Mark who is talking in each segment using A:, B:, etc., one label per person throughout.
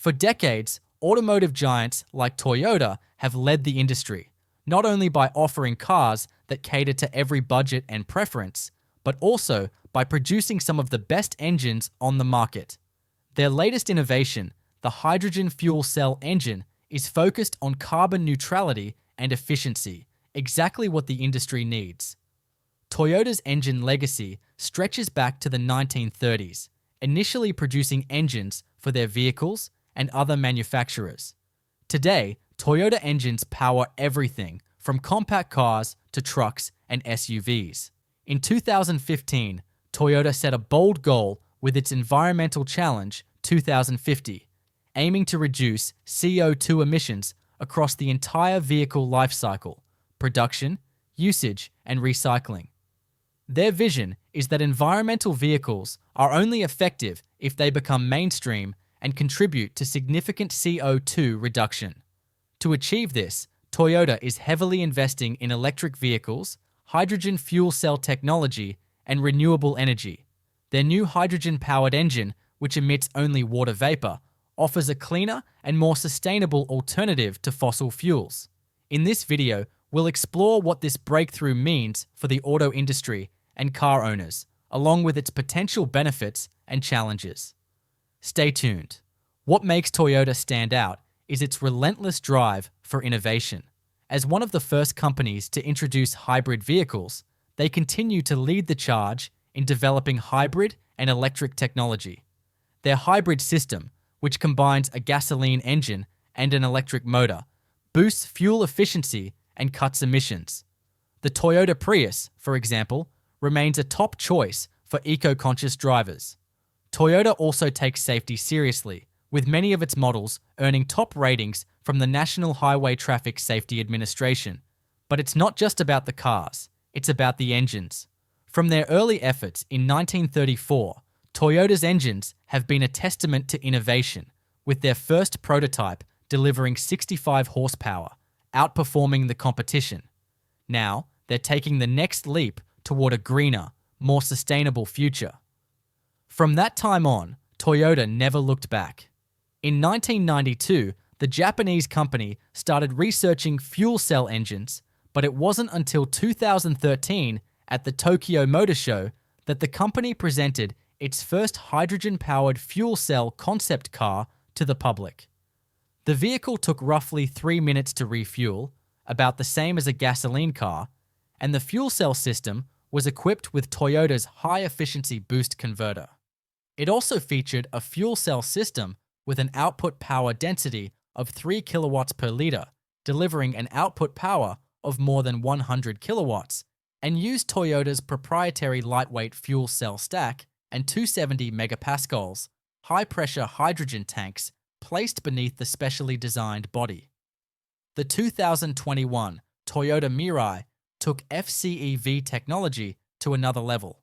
A: For decades, automotive giants like Toyota have led the industry, not only by offering cars that cater to every budget and preference, but also by producing some of the best engines on the market. Their latest innovation, the hydrogen fuel cell engine, is focused on carbon neutrality and efficiency, exactly what the industry needs. Toyota's engine legacy stretches back to the 1930s, initially producing engines for their vehicles and other manufacturers. Today, Toyota engines power everything from compact cars to trucks and SUVs. In 2015, Toyota set a bold goal with its environmental challenge 2050, aiming to reduce CO2 emissions across the entire vehicle lifecycle, production, usage, and recycling. Their vision is that environmental vehicles are only effective if they become mainstream and contribute to significant CO2 reduction. To achieve this, Toyota is heavily investing in electric vehicles, hydrogen fuel cell technology, and renewable energy. Their new hydrogen-powered engine, which emits only water vapor, offers a cleaner and more sustainable alternative to fossil fuels. In this video, we'll explore what this breakthrough means for the auto industry and car owners, along with its potential benefits and challenges. Stay tuned. What makes Toyota stand out is its relentless drive for innovation. As one of the first companies to introduce hybrid vehicles, they continue to lead the charge in developing hybrid and electric technology. Their hybrid system, which combines a gasoline engine and an electric motor, boosts fuel efficiency and cuts emissions. The Toyota Prius, for example, remains a top choice for eco-conscious drivers. Toyota also takes safety seriously, with many of its models earning top ratings from the National Highway Traffic Safety Administration. But it's not just about the cars, it's about the engines. From their early efforts in 1934, Toyota's engines have been a testament to innovation, with their first prototype delivering 65 horsepower, outperforming the competition. Now, they're taking the next leap toward a greener, more sustainable future. From that time on, Toyota never looked back. In 1992, the Japanese company started researching fuel cell engines, but it wasn't until 2013 at the Tokyo Motor Show that the company presented its first hydrogen-powered fuel cell concept car to the public. The vehicle took roughly 3 minutes to refuel, about the same as a gasoline car, and the fuel cell system was equipped with Toyota's high-efficiency boost converter. It also featured a fuel cell system with an output power density of 3 kilowatts per liter, delivering an output power of more than 100 kilowatts, and used Toyota's proprietary lightweight fuel cell stack and 270 megapascals high-pressure hydrogen tanks placed beneath the specially designed body. The 2021 Toyota Mirai took FCEV technology to another level.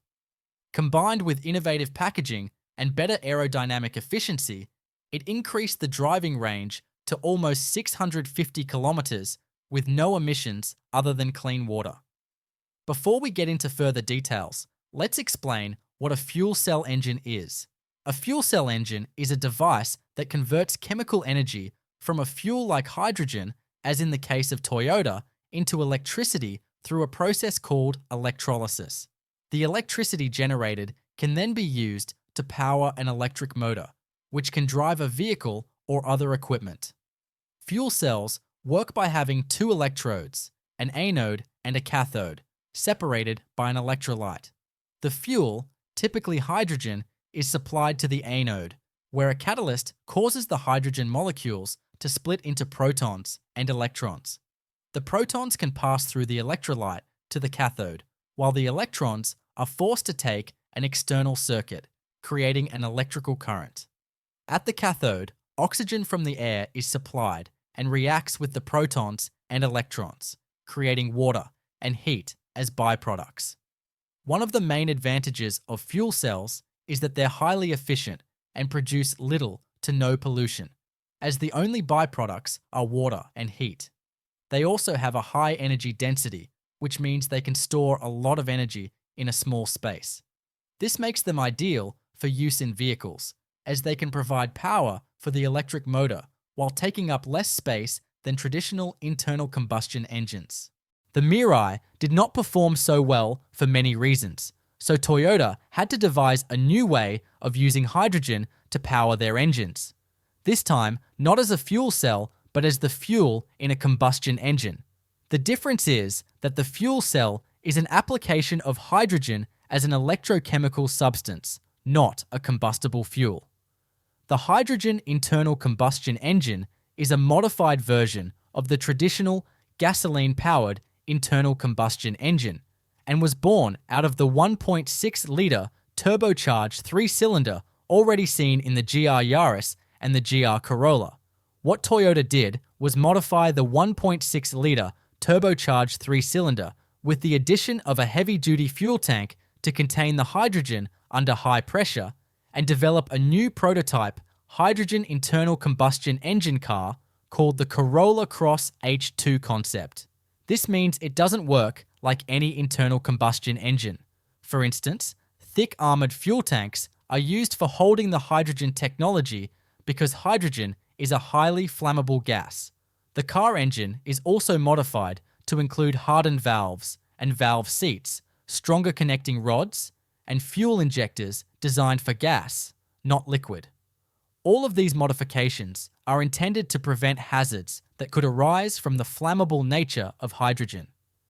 A: Combined with innovative packaging and better aerodynamic efficiency, it increased the driving range to almost 650 kilometers with no emissions other than clean water. Before we get into further details, let's explain what a fuel cell engine is. A fuel cell engine is a device that converts chemical energy from a fuel like hydrogen, as in the case of Toyota, into electricity through a process called electrolysis. The electricity generated can then be used to power an electric motor, which can drive a vehicle or other equipment. Fuel cells work by having two electrodes, an anode and a cathode, separated by an electrolyte. The fuel, typically hydrogen, is supplied to the anode, where a catalyst causes the hydrogen molecules to split into protons and electrons. The protons can pass through the electrolyte to the cathode, while the electrons are forced to take an external circuit, creating an electrical current. At the cathode, oxygen from the air is supplied and reacts with the protons and electrons, creating water and heat as byproducts. One of the main advantages of fuel cells is that they're highly efficient and produce little to no pollution, as the only byproducts are water and heat. They also have a high energy density, which means they can store a lot of energy in a small space. This makes them ideal for use in vehicles, as they can provide power for the electric motor, while taking up less space than traditional internal combustion engines. The Mirai did not perform so well for many reasons, so Toyota had to devise a new way of using hydrogen to power their engines. This time, not as a fuel cell, but as the fuel in a combustion engine. The difference is that the fuel cell is an application of hydrogen as an electrochemical substance, not a combustible fuel. The hydrogen internal combustion engine is a modified version of the traditional gasoline-powered internal combustion engine and was born out of the 1.6-litre turbocharged three-cylinder already seen in the GR Yaris and the GR Corolla. What Toyota did was modify the 1.6-litre turbocharged three-cylinder with the addition of a heavy-duty fuel tank to contain the hydrogen under high pressure and develop a new prototype hydrogen internal combustion engine car called the Corolla Cross H2 concept. This means it doesn't work like any internal combustion engine. For instance, thick armored fuel tanks are used for holding the hydrogen technology because hydrogen is a highly flammable gas. The car engine is also modified to include hardened valves and valve seats, stronger connecting rods, and fuel injectors designed for gas, not liquid. All of these modifications are intended to prevent hazards that could arise from the flammable nature of hydrogen.